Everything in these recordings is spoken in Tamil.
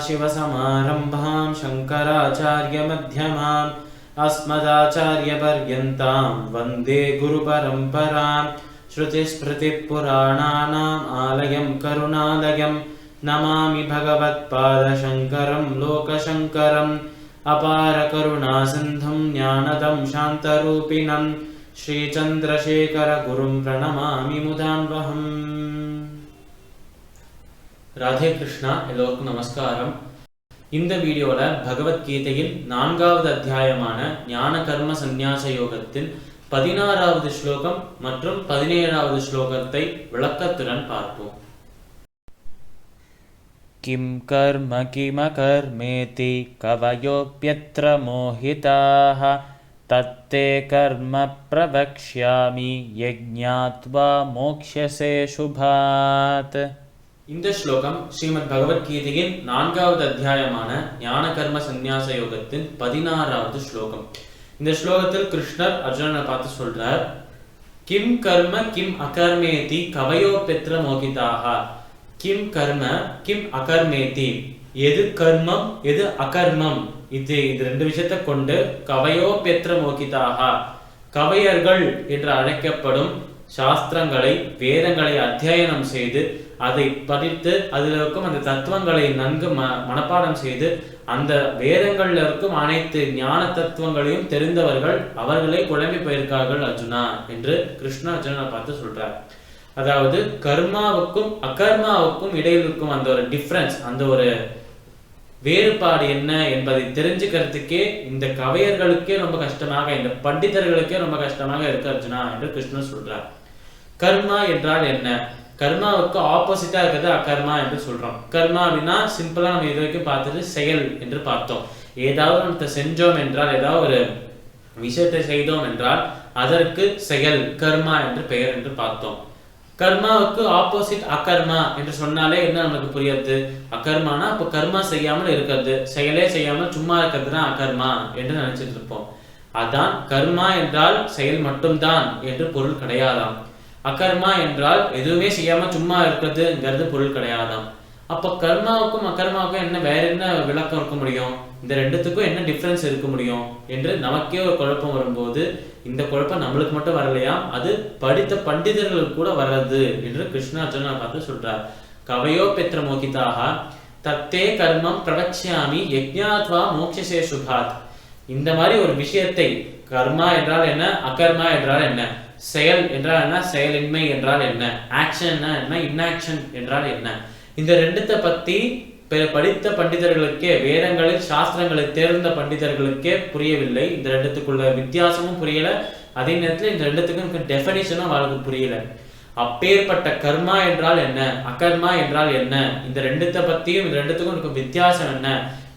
सदाशिवसमारम्भां शङ्कराचार्यमध्यमाम् अस्मदाचार्यपर्यन्तां वन्दे गुरुपरम्परां श्रुतिस्मृतिपुराणानाम् आलयं करुणालयं नमामि भगवत्पादशङ्करं लोकशङ्करम् अपारकरुणासिन्धुं ज्ञानदं शान्तरूपिणं श्रीचन्द्रशेखरगुरुं प्रणमामि मुदान्वहम्. ராதே கிருஷ்ணா. எல்லோருக்கும் நமஸ்காரம். இந்த வீடியோவில் பகவத்கீதையின் 4வது அத்தியாயமான ஞான கர்ம சந்நியாச யோகத்தின் 16வது ஸ்லோகம் மற்றும் 17வது ஸ்லோகத்தை விளக்கத்துடன் பார்ப்போம். கிம் கர்ம கிமகர்மேதி கவயோப்யத்ர மோஹிதாஹ தத்தே கர்ம பிரவக்ஷ்யாமி யஜ்ஞாத்வா மோக்ஷ்யசே சுபாத். இந்த ஸ்லோகம் ஸ்ரீமத் பகவத்கீதையின் 4வது அத்தியாயமான ஞான கர்ம சந்நியாச யோகத்தின் 16வது ஸ்லோகம். இந்த ஸ்லோகத்தில் கிருஷ்ணர் அர்ஜுனனை பார்த்து சொல்றார், கிம் கர்ம கிம் அகர்மேதி கவயோ பெத்ர மோகிதாக. கிம் கர்ம கிம் அகர்மேதி, எது கர்மம் எது அகர்மம், இது ரெண்டு விஷயத்தை கொண்டு கவயோ பெத்ர மோகிதாக, கவையர்கள் என்று அழைக்கப்படும் சாஸ்திரங்களை வேதங்களை அத்தியனம் செய்து அதை படித்து அதில் இருக்கும் அந்த தத்துவங்களை நன்கு மனப்பாடம் செய்து அந்த வேதங்கள்ல இருக்கும் அனைத்து ஞான தத்துவங்களையும் தெரிந்தவர்கள் அவர்களை குழம்பி போயிருக்கார்கள் அர்ஜுனா என்று கிருஷ்ண அர்ஜுனனை பார்த்து சொல்றார். அதாவது கர்மாவுக்கும் அகர்மாவுக்கும் இடையில் இருக்கும் அந்த ஒரு டிஃபரன்ஸ், அந்த ஒரு வேறுபாடு என்ன என்பதை தெரிஞ்சுக்கிறதுக்கே இந்த கவையர்களுக்கே ரொம்ப கஷ்டமாக, இந்த பண்டிதர்களுக்கே ரொம்ப கஷ்டமாக இருக்கு அர்ஜுனா என்று கிருஷ்ணன் சொல்றார். கர்மா என்றால் என்ன? கர்மாவுக்கு ஆப்போசிட்டா இருக்கிறது அகர்மா என்று சொல்றோம். கர்மா அப்படின்னா சிம்பிளா நம்ம இது வரைக்கும் பார்த்துட்டு செயல் என்று பார்த்தோம். ஏதாவது நம்ம செஞ்சோம் என்றால், ஏதாவது ஒரு விஷயத்தை செய்தோம் என்றால் அதற்கு செயல் கர்மா என்று பெயர் என்று பார்த்தோம். கர்மாவுக்கு ஆப்போசிட் அகர்மா என்று சொன்னாலே என்ன நமக்கு புரியாது? அகர்மானா அப்ப கர்மா செய்யாமல் இருக்கிறது, செயலே செய்யாமல் சும்மா இருக்கிறது தான் அகர்மா என்று நினைச்சிட்டு இருப்போம். அதான் கர்மா என்றால் செயல் மட்டும்தான் என்று பொருள் கிடையாதாம். அகர்மா என்றால் எதுவுமே செய்யாம சும்மா இருக்கிறதுங்கிறது பொருள் கிடையாதாம். அப்ப கர்மாவுக்கும் அகர்மாவுக்கும் என்ன வேற என்ன விளக்கம் இருக்க முடியும்? இந்த ரெண்டுத்துக்கும் என்ன டிஃபரன்ஸ் இருக்க முடியும் என்று நமக்கே ஒரு குழப்பம் வரும்போது, இந்த குழப்பம் நம்மளுக்கு மட்டும் வரலையா, அது படித்த பண்டிதர்களுக்கு கூட வர்றது என்று கிருஷ்ண அர்ஜுனனை பார்த்து சொல்றார். கவயோ பெத்ர மோகிதாக தத்தே கர்மம் பிரவக்ஷ்யாமி யஜ்ஞாத்வா மோக்ஷசே சுபாத். இந்த மாதிரி ஒரு விஷயத்தை, கர்மா என்றால் என்ன, அகர்மா என்றால் என்ன, செயல் என்றால் என்ன, செயலின்மை என்றால் என்ன, ஆக்ஷன் என்ன, இன்ஆக்ஷன் என்றால் என்ன, இந்த ரெண்டுத்தை பத்தி படித்த பண்டிதர்களுக்கே, வேதங்களில் சாஸ்திரங்களை தேர்ந்த பண்டிதர்களுக்கே புரியவில்லை. இந்த ரெண்டுத்துக்குள்ள வித்தியாசமும் புரியல, அதே நேரத்தில் இந்த ரெண்டுத்துக்கும் டெஃபினிஷனும் அவளுக்கு புரியல. அப்பேற்பட்ட கர்மா என்றால் என்ன, அகர்மா என்றால் என்ன, இந்த ரெண்டுத்தை பத்தியும் இந்த ரெண்டுத்துக்கும் இருக்கும் வித்தியாசம் என்ன,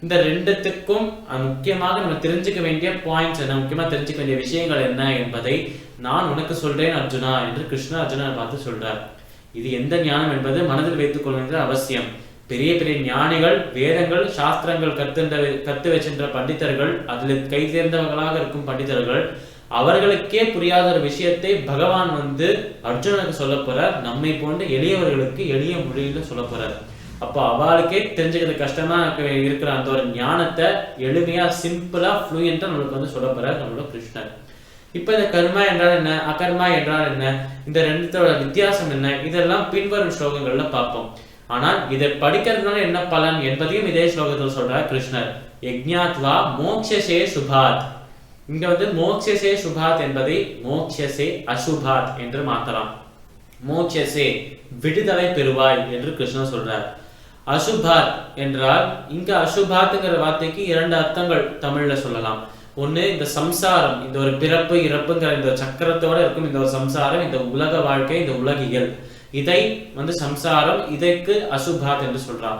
இந்த ரெண்டுத்துக்கும் முக்கியமாக நம்ம தெரிஞ்சுக்க வேண்டிய பாயிண்ட்ஸ் என்ன, முக்கியமா தெரிஞ்சுக்க வேண்டிய விஷயங்கள் என்ன என்பதை நான் உனக்கு சொல்றேன் அர்ஜுனா என்று கிருஷ்ண அர்ஜுனனை பார்த்து சொல்றார். இது எந்த ஞானம் என்பது மனதில் வைத்துக் கொள்ள வேண்டிய அவசியம். பெரிய பெரிய ஞானிகள், வேதங்கள் சாஸ்திரங்கள் கத்து வச்சின்ற பண்டிதர்கள், அதில் கை தேர்ந்தவர்களாக இருக்கும் பண்டிதர்கள், அவர்களுக்கே புரியாத ஒரு விஷயத்தை பகவான் அர்ஜுனனுக்கு சொல்ல போறார். நம்மை போன்ற எளியவர்களுக்கு எளிய மொழியில சொல்ல போறார். அப்போ அவளுக்கே தெரிஞ்சுக்கிறது கஷ்டமா இருக்கிற அந்த ஒரு ஞானத்தை எளிமையா, சிம்பிளா, ஃப்ளூயண்டா நம்மளுக்கு சொல்ல போறார் நம்மளோட கிருஷ்ணர். இப்ப இந்த கர்மா என்றால் என்ன, அகர்மா என்றால் என்ன, இந்த ரெண்டுத்தோட வித்தியாசம் என்ன, இதெல்லாம் பின்வரும் ஸ்லோகங்கள்ல பார்ப்போம். ஆனால் இதை படிக்கிறதுனால என்ன பலன் என்பதையும் இதே ஸ்லோகத்தில் சொல்றார் கிருஷ்ணர். யஜ்ஞாத்வா மோக்ஷசே சுபாத். இங்க மோக்ஷசே சுபாத் என்பதை மோக்ஷசே அசுபாத் என்று மாத்தலாம். மோக்ஷசே விடுதலை பெறுவாய் என்று கிருஷ்ணர் சொல்றார். அசுபாத் என்றால், இங்க அசுபாத்ங்கிற வார்த்தைக்கு 2 அர்த்தங்கள் தமிழ்ல சொல்லலாம். ஒண்ணு, இந்த சம்சாரம், இந்த ஒரு பிறப்பு இறப்புங்கிற இந்த சக்கரத்தோட இருக்கும் இந்த ஒரு சம்சாரம், இந்த உலக வாழ்க்கை, இந்த உலகியல், இதை சம்சாரம், இதற்கு அசுபாத் என்று சொல்றான்.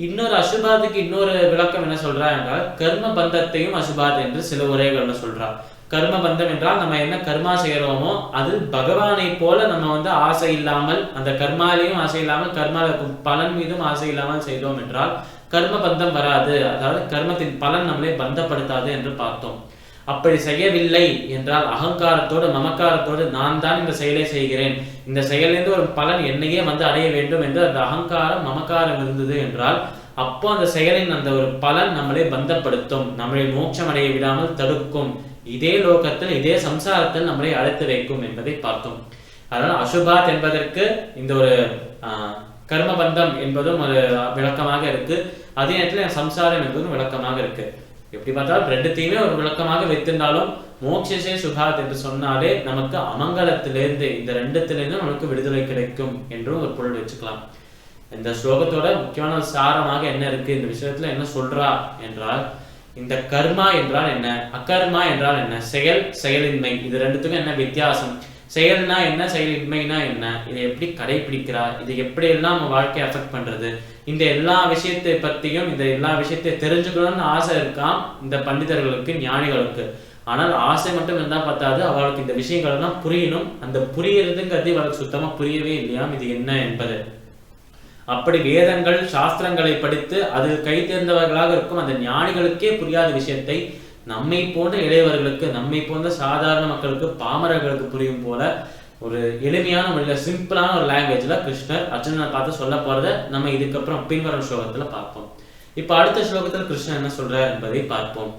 இன்னொரு அசுபாத்துக்கு இன்னொரு விளக்கம் என்ன சொல்றா என்றால், கர்ம பந்தத்தையும் அசுபாத் என்று சில உரைகள்ல சொல்றா. கர்ம பந்தம் என்றால் நம்ம என்ன கர்மா செய்யறோமோ அது பகவானை போல நம்ம ஆசை இல்லாமல், அந்த கர்மாலையும் ஆசை இல்லாமல், கர்மால பலன் மீதும் ஆசை இல்லாமல் செய்தோம் என்றால் கர்ம பந்தம் வராது. அதாவது கர்மத்தின் பலன் நம்மளை பந்தப்படுத்தாது என்று பார்த்தோம். அப்படி செய்யவில்லை என்றால் அகங்காரத்தோடு மமக்காரத்தோடு நான் தான் இந்த செயலை செய்கிறேன், இந்த செயலிலிருந்து ஒரு பலன் என்னையே அடைய வேண்டும் என்று அந்த அகங்காரம் மமக்காரம் இருந்தது என்றால் அப்போ அந்த செயலின் அந்த ஒரு பலன் நம்மளை பந்தப்படுத்தும், நம்மளை மோட்சம் அடைய விடாமல் தடுக்கும், இதே லோகத்தில் இதே சம்சாரத்தில் நம்மளை அழைத்து வைக்கும் என்பதை பார்த்தோம். அதனால் அசுபாத் என்பதற்கு இந்த ஒரு கர்மபந்தம் என்பதும் ஒரு விளக்கமாக இருக்கு, அதே நேரத்தில் சம்சாரம் என்பதும் விளக்கமாக இருக்கு. எப்படி பார்த்தாலும் ரெண்டுத்தையுமே ஒரு விளக்கமாக வைத்திருந்தாலும் மோட்சே சுபாத் என்று சொன்னாலே நமக்கு அமங்கலத்திலிருந்து இந்த ரெண்டுத்திலிருந்து நமக்கு விடுதலை கிடைக்கும் என்றும் ஒரு பொருள் வச்சுக்கலாம். இந்த ஸ்லோகத்தோட முக்கியமான சாரமாக என்ன இருக்கு, இந்த விஷயத்துல என்ன சொல்றா என்றால், இந்த கர்மா என்றால் என்ன, அகர்மா என்றால் என்ன, செயல் செயலின்மை, இது ரெண்டுத்துக்கும் என்ன வித்தியாசம், செயல்னா என்ன, செயலின்மைனா என்ன, இதை எப்படி கடைபிடிக்கிறா, இதை எப்படி எல்லாம் நம்ம வாழ்க்கையை அஃபெக்ட் பண்றது, இந்த எல்லா விஷயத்தை பத்தியும் இந்த எல்லா விஷயத்தை தெரிஞ்சுக்கணும்னு ஆசை இருக்காம் இந்த பண்டிதர்களுக்கு, ஞானிகளுக்கு. ஆனால் ஆசை மட்டும் இருந்தா பத்தாது, அவளுக்கு இந்த விஷயங்கள் எல்லாம் புரியணும். அந்த புரியறதுங்கிறது அவளுக்கு சுத்தமா புரியவே இல்லையாம் இது என்ன என்பது. அப்படி வேதங்கள் சாஸ்திரங்களை படித்து அதில் கை தேர்ந்தவர்களாக இருக்கும் அந்த ஞானிகளுக்கே புரியாத விஷயத்தை நம்மை போன்ற இளையவர்களுக்கு, நம்மை போன்ற சாதாரண மக்களுக்கு, பாமரர்களுக்கு புரியும் போல ஒரு எளிமையான முறையில சிம்பிளான ஒரு லாங்குவேஜ்ல கிருஷ்ணர் அர்ஜுனனை பார்த்து சொல்ல போறத நம்ம இதுக்கப்புறம் பின்வரும் ஸ்லோகத்துல பார்ப்போம். இப்ப அடுத்த ஸ்லோகத்தில் கிருஷ்ணர் என்ன சொல்றார் என்பதை பார்ப்போம்.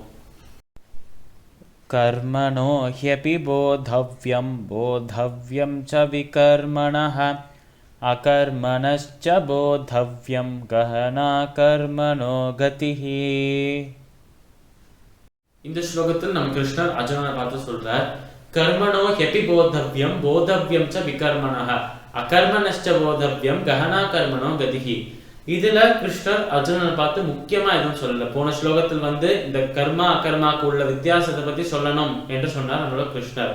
கர்மணோ ஹ்யபி போதவ்யம் போதவ்யம் ச விகர்மணஹ அகர்மணஸ்ச போதவ்யம் கஹனா கர்மணோ கதிஹி. இந்த ஸ்லோகத்தில் நம்ம கிருஷ்ணர் அர்ஜுனனை பார்த்து சொல்றார், கர்மணோ ஹ்யபி போதவ்யம் போதவ்யம் ச விகர்மணஹ அகர்மணஸ்ச போதவ்யம் கஹனா கர்மணோ கதிஹி. இதுல கிருஷ்ணர் அர்ஜுனனை பார்த்து முக்கியமா எதுவும் சொல்லல. போன ஸ்லோகத்தில் இந்த கர்மா அகர்மாக்கு உள்ள வித்தியாசத்தை பத்தி சொல்லணும் என்று சொன்னார் நம்மளோட கிருஷ்ணர்.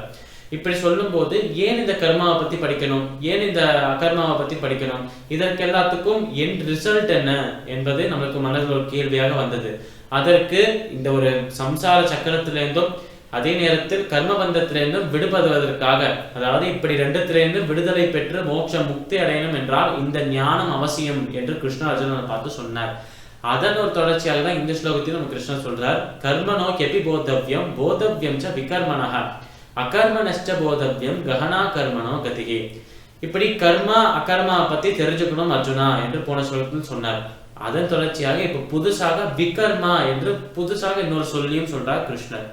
இப்படி சொல்லும் போது ஏன் இந்த கர்மாவை பத்தி படிக்கணும், ஏன் இந்த அகர்மாவை பத்தி படிக்கணும், இதற்கு எல்லாத்துக்கும் என் ரிசல்ட் என்ன என்பது நம்மளுக்கு மனதில் ஒரு கேள்வியாக வந்தது. அதற்கு இந்த ஒரு சம்சார சக்கரத்திலிருந்தும் அதே நேரத்தில் கர்மபந்தத்திலிருந்தும் விடுபடுவதற்காக, அதாவது இப்படி ரெண்டுத்திலிருந்து விடுதலை பெற்று மோட்சம் முக்தி அடையணும் என்றால் இந்த ஞானம் அவசியம் என்று கிருஷ்ணர் அர்ஜுனனை பார்த்து சொன்னார். அதன் ஒரு தொடர்ச்சியாக தான் இந்த ஸ்லோகத்தில் நம்ம கிருஷ்ணர் சொல்றார், கர்மனோ ஹ்யபி போதவ்யம் போதவ்யம் ச விகர்மணஹ அகர்மணஸ்ச போதவ்யம் கஹனா கர்மணோ கதிஹி. இப்படி கர்மா அகர்மா பத்தி தெரிஞ்சுக்கணும் அர்ஜுனா என்று போன ஸ்லோகத்தில் சொன்னார். அதன் தொடர்ச்சியாக இப்ப புதுசாக விகர்மா என்று புதுசாக இன்னொரு சொல்லியும் சொல்றார் கிருஷ்ணர்.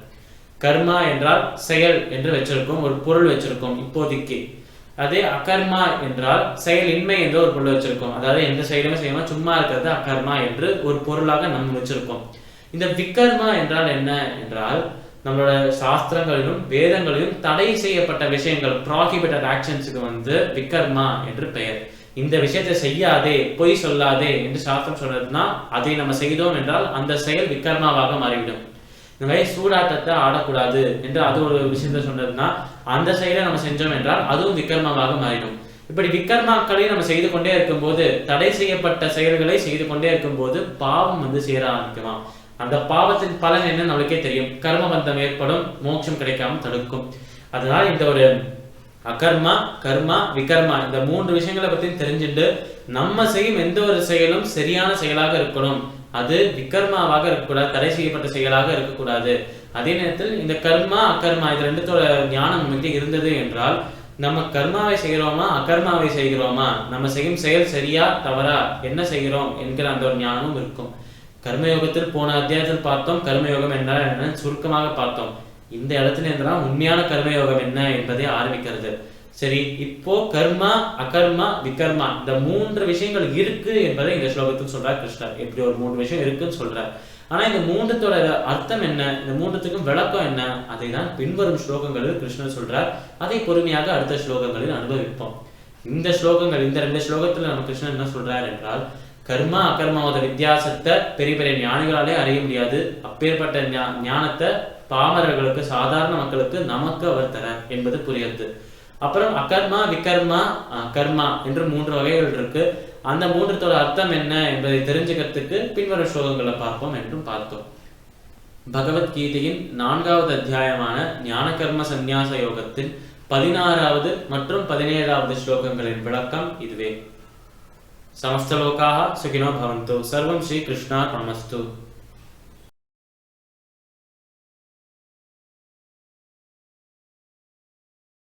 கர்மா என்றால் செயல் என்று வச்சிருக்கோம், ஒரு பொருள் வச்சிருக்கோம் இப்போதைக்கு. அதே அகர்மா என்றால் செயலின்மை என்று ஒரு பொருள் வச்சிருக்கோம், அதாவது எந்த செயலுமே செய்யாம சும்மா இருக்கிறது அகர்மா என்று ஒரு பொருளாக நம்ம வச்சிருக்கோம். இந்த விகர்மா என்றால் என்ன என்றால், நம்மளோட சாஸ்திரங்களிலும் வேதங்களிலும் தடை செய்யப்பட்ட விஷயங்கள், ப்ராஹிபிட்டட் ஆக்ஷன்ஸுக்கு விகர்மா என்று பெயர். இந்த விஷயத்தை செய்யாதே, பொய் சொல்லாதே என்று சாஸ்திரம் சொல்றதுன்னா அதை நம்ம செய்தோம் என்றால் அந்த செயல் விகர்மாவாக மாறிவிடும். இந்த மாதிரி சூதாட்டத்தை ஆடக்கூடாது என்று அது ஒரு விஷயத்த சொன்னதுன்னா அந்த செயலை நம்ம செஞ்சோம் என்றால் அதுவும் விகர்மாவாக மாறிடும். இப்படி விகர்மாக்களை நம்ம செய்து கொண்டே இருக்கும் போது, தடை செய்யப்பட்ட செயல்களை செய்து கொண்டே இருக்கும் போது பாவம் சேர ஆரம்பிக்குமா. அந்த பாவத்தின் பலன் என்ன நம்மளுக்கே தெரியும், கர்மபந்தம் ஏற்படும், மோட்சம் கிடைக்காம தடுக்கும். அதனால இந்த ஒரு அகர்மா கர்மா விகர்மா இந்த மூன்று விஷயங்களை பத்தி தெரிஞ்சுட்டு நம்ம செய்யும் எந்த ஒரு செயலும் சரியான செயலாக இருக்கணும், அது விகர்மாவாக இருக்கக்கூடாது, தடை செய்யப்பட்ட செயலாக இருக்கக்கூடாது. அதே நேரத்தில் இந்த கர்மா அகர்மா இது ரெண்டுத்தோட ஞானம் நம்மகிட்ட இருந்தது என்றால் நம்ம கர்மாவை செய்கிறோமா அகர்மாவை செய்கிறோமா, நம்ம செய்யும் செயல் சரியா தவறா, என்ன செய்கிறோம் என்கிற அந்த ஒரு ஞானமும் இருக்கும். கர்மயோகத்தில் போன அத்தியாயத்தில் பார்த்தோம், கர்மயோகம் என்றால் என்னன்னு சுருக்கமாக பார்த்தோம். இந்த இடத்துல இருந்தால் உண்மையான கர்மயோகம் என்ன என்பதை ஆரம்பிக்கிறது. சரி, இப்போ கர்மா அகர்மா விகர்மா இந்த மூன்று விஷயங்கள் இருக்கு என்பதை இந்த ஸ்லோகத்தில் சொல்றார் கிருஷ்ணர். எப்படி ஒரு மூன்று விஷயம் இருக்குன்னு சொல்றார். ஆனா இந்த மூன்றுத்தோட அர்த்தம் என்ன, இந்த மூன்றுத்துக்கும் விளக்கம் என்ன, அதை தான் பின்வரும் ஸ்லோகங்களில் கிருஷ்ணர் சொல்றார். அதை பொறுமையாக அடுத்த ஸ்லோகங்களில் அனுபவிப்போம். இந்த ஸ்லோகங்கள், இந்த 2 ஸ்லோகத்துல நம்ம கிருஷ்ணர் என்ன சொல்றார் என்றால், கர்மா அகர்மாவோட வித்தியாசத்தை பெரிய பெரிய ஞானிகளாலே அறிய முடியாது. அப்பேற்பட்ட ஞானத்தை பாமரர்களுக்கு, சாதாரண மக்களுக்கு நமக்கு அவர் தரார் என்பது புரியுது. அப்புறம் அகர்மா விகர்மா கர்மா என்று 3 வகைகள் இருக்கு. அந்த மூன்றுத்தோட அர்த்தம் என்ன என்பதை தெரிஞ்சுக்கிறதுக்கு பின்வரும் ஸ்லோகங்களை பார்ப்போம் என்றும் பார்த்தோம். பகவத்கீதையின் 4வது அத்தியாயமான ஞான கர்ம சந்நியாச யோகத்தின் 16வது மற்றும் 17வது ஸ்லோகங்களின் விளக்கம் இதுவே. समस्तलोकाः सुखिनो भवन्तु. सर्वं श्री कृष्णार्पणमस्तु.